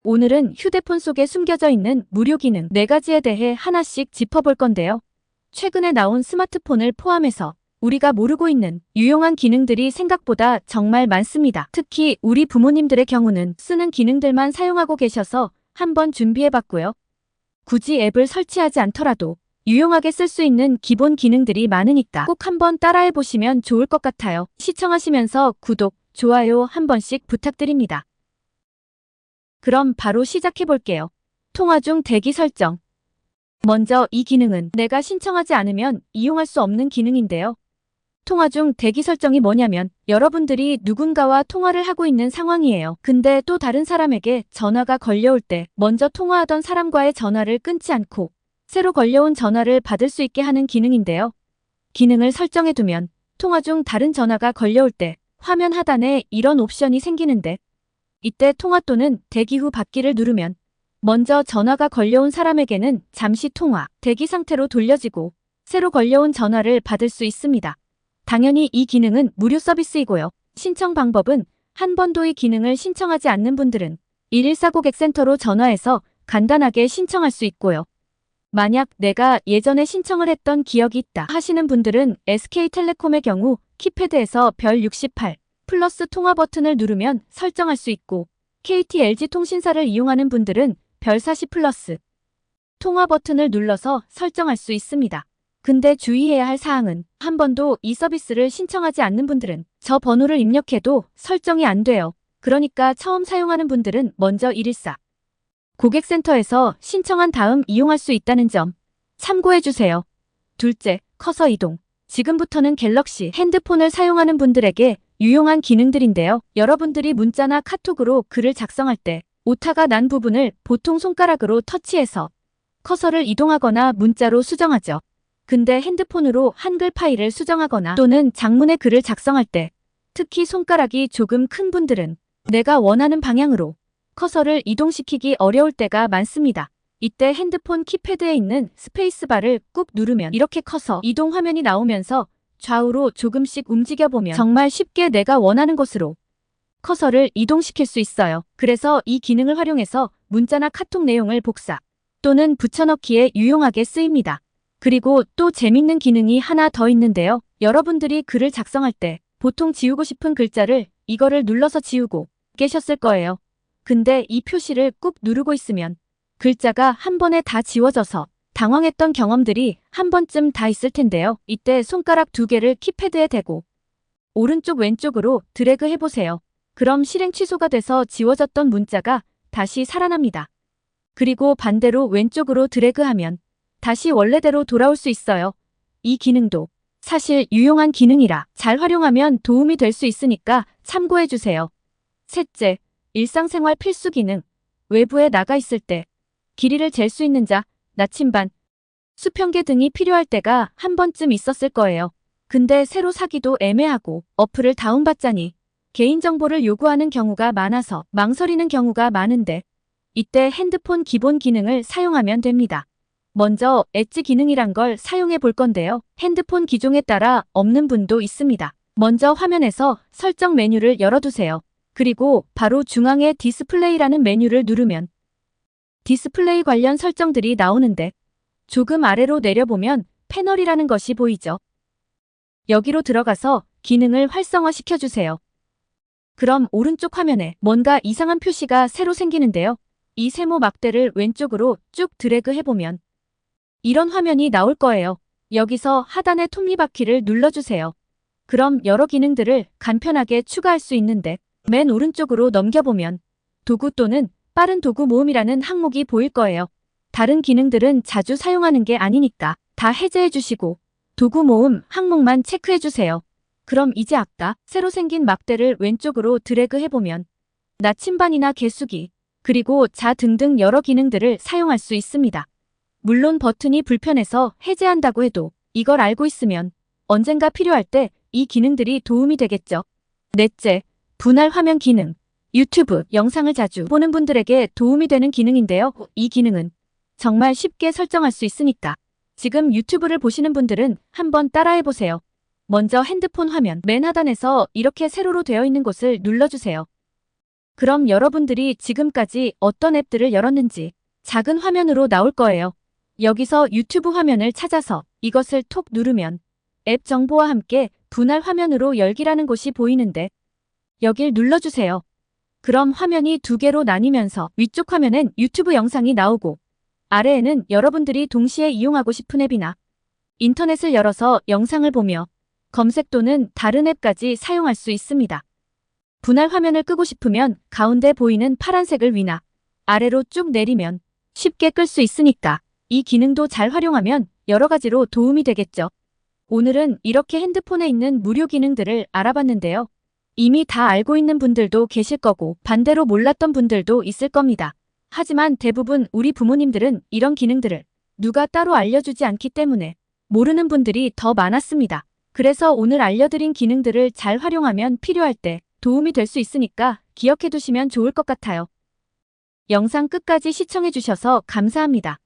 오늘은 휴대폰 속에 숨겨져 있는 무료 기능 4가지에 대해 하나씩 짚어볼 건데요. 최근에 나온 스마트폰을 포함해서 우리가 모르고 있는 유용한 기능들이 생각보다 정말 많습니다. 특히 우리 부모님들의 경우는 쓰는 기능들만 사용하고 계셔서 한번 준비해봤고요. 굳이 앱을 설치하지 않더라도 유용하게 쓸 수 있는 기본 기능들이 많으니까 꼭 한번 따라해보시면 좋을 것 같아요. 시청하시면서 구독, 좋아요 한 번씩 부탁드립니다. 그럼 바로 시작해볼게요. 통화 중 대기 설정. 먼저 이 기능은 내가 신청하지 않으면 이용할 수 없는 기능인데요. 통화 중 대기 설정이 뭐냐면 여러분들이 누군가와 통화를 하고 있는 상황이에요. 근데 또 다른 사람에게 전화가 걸려올 때 먼저 통화하던 사람과의 전화를 끊지 않고 새로 걸려온 전화를 받을 수 있게 하는 기능인데요. 기능을 설정해두면 통화 중 다른 전화가 걸려올 때 화면 하단에 이런 옵션이 생기는데 이때 통화 또는 대기 후 받기를 누르면 먼저 전화가 걸려온 사람에게는 잠시 통화, 대기 상태로 돌려지고 새로 걸려온 전화를 받을 수 있습니다. 당연히 이 기능은 무료 서비스이고요. 신청 방법은 한 번도 이 기능을 신청하지 않는 분들은 114 고객센터로 전화해서 간단하게 신청할 수 있고요. 만약 내가 예전에 신청을 했던 기억이 있다 하시는 분들은 SK텔레콤의 경우 키패드에서 별 68 플러스 통화 버튼을 누르면 설정할 수 있고 KT, LG통신사를 이용하는 분들은 별 40 플러스 통화 버튼을 눌러서 설정할 수 있습니다. 근데 주의해야 할 사항은 한 번도 이 서비스를 신청하지 않는 분들은 저 번호를 입력해도 설정이 안 돼요. 그러니까 처음 사용하는 분들은 먼저 114 고객센터에서 신청한 다음 이용할 수 있다는 점 참고해주세요. 둘째, 커서 이동. 지금부터는 갤럭시 핸드폰을 사용하는 분들에게 유용한 기능들인데요. 여러분들이 문자나 카톡으로 글을 작성할 때 오타가 난 부분을 보통 손가락으로 터치해서 커서를 이동하거나 문자로 수정하죠. 근데 핸드폰으로 한글 파일을 수정하거나 또는 장문의 글을 작성할 때 특히 손가락이 조금 큰 분들은 내가 원하는 방향으로 커서를 이동시키기 어려울 때가 많습니다. 이때 핸드폰 키패드에 있는 스페이스바를 꾹 누르면 이렇게 커서 이동 화면이 나오면서 좌우로 조금씩 움직여보면 정말 쉽게 내가 원하는 곳으로 커서를 이동시킬 수 있어요. 그래서 이 기능을 활용해서 문자나 카톡 내용을 복사 또는 붙여넣기에 유용하게 쓰입니다. 그리고 또 재밌는 기능이 하나 더 있는데요. 여러분들이 글을 작성할 때 보통 지우고 싶은 글자를 이거를 눌러서 지우고 계셨을 거예요. 근데 이 표시를 꾹 누르고 있으면 글자가 한 번에 다 지워져서 당황했던 경험들이 한 번쯤 다 있을 텐데요. 이때 손가락 2개를 키패드에 대고 오른쪽 왼쪽으로 드래그 해보세요. 그럼 실행 취소가 돼서 지워졌던 문자가 다시 살아납니다. 그리고 반대로 왼쪽으로 드래그하면 다시 원래대로 돌아올 수 있어요. 이 기능도 사실 유용한 기능이라 잘 활용하면 도움이 될 수 있으니까 참고해주세요. 셋째, 일상생활 필수 기능. 외부에 나가 있을 때 길이를 잴 수 있는 자, 나침반, 수평계 등이 필요할 때가 한 번쯤 있었을 거예요. 근데 새로 사기도 애매하고 어플을 다운받자니 개인정보를 요구하는 경우가 많아서 망설이는 경우가 많은데 이때 핸드폰 기본 기능을 사용하면 됩니다. 먼저 엣지 기능이란 걸 사용해 볼 건데요. 핸드폰 기종에 따라 없는 분도 있습니다. 먼저 화면에서 설정 메뉴를 열어두세요. 그리고 바로 중앙에 디스플레이라는 메뉴를 누르면 디스플레이 관련 설정들이 나오는데 조금 아래로 내려보면 패널이라는 것이 보이죠. 여기로 들어가서 기능을 활성화시켜주세요. 그럼 오른쪽 화면에 뭔가 이상한 표시가 새로 생기는데요. 이 세모 막대를 왼쪽으로 쭉 드래그 해보면 이런 화면이 나올 거예요. 여기서 하단의 톱니바퀴를 눌러주세요. 그럼 여러 기능들을 간편하게 추가할 수 있는데 맨 오른쪽으로 넘겨보면 도구 또는 빠른 도구 모음이라는 항목이 보일 거예요. 다른 기능들은 자주 사용하는 게 아니니까 다 해제해주시고 도구 모음 항목만 체크해주세요. 그럼 이제 아까 새로 생긴 막대를 왼쪽으로 드래그 해보면 나침반이나 개수기, 그리고 자 등등 여러 기능들을 사용할 수 있습니다. 물론 버튼이 불편해서 해제한다고 해도 이걸 알고 있으면 언젠가 필요할 때 이 기능들이 도움이 되겠죠. 넷째, 분할 화면 기능. 유튜브 영상을 자주 보는 분들에게 도움이 되는 기능인데요. 이 기능은 정말 쉽게 설정할 수 있으니까 지금 유튜브를 보시는 분들은 한번 따라해보세요. 먼저 핸드폰 화면 맨 하단에서 이렇게 세로로 되어 있는 곳을 눌러주세요. 그럼 여러분들이 지금까지 어떤 앱들을 열었는지 작은 화면으로 나올 거예요. 여기서 유튜브 화면을 찾아서 이것을 톡 누르면 앱 정보와 함께 분할 화면으로 열기라는 곳이 보이는데 여길 눌러주세요. 그럼 화면이 두 개로 나뉘면서 위쪽 화면엔 유튜브 영상이 나오고 아래에는 여러분들이 동시에 이용하고 싶은 앱이나 인터넷을 열어서 영상을 보며 검색 또는 다른 앱까지 사용할 수 있습니다. 분할 화면을 끄고 싶으면 가운데 보이는 파란색을 위나 아래로 쭉 내리면 쉽게 끌 수 있으니까 이 기능도 잘 활용하면 여러 가지로 도움이 되겠죠. 오늘은 이렇게 핸드폰에 있는 무료 기능들을 알아봤는데요. 이미 다 알고 있는 분들도 계실 거고 반대로 몰랐던 분들도 있을 겁니다. 하지만 대부분 우리 부모님들은 이런 기능들을 누가 따로 알려주지 않기 때문에 모르는 분들이 더 많았습니다. 그래서 오늘 알려드린 기능들을 잘 활용하면 필요할 때 도움이 될 수 있으니까 기억해 두시면 좋을 것 같아요. 영상 끝까지 시청해 주셔서 감사합니다.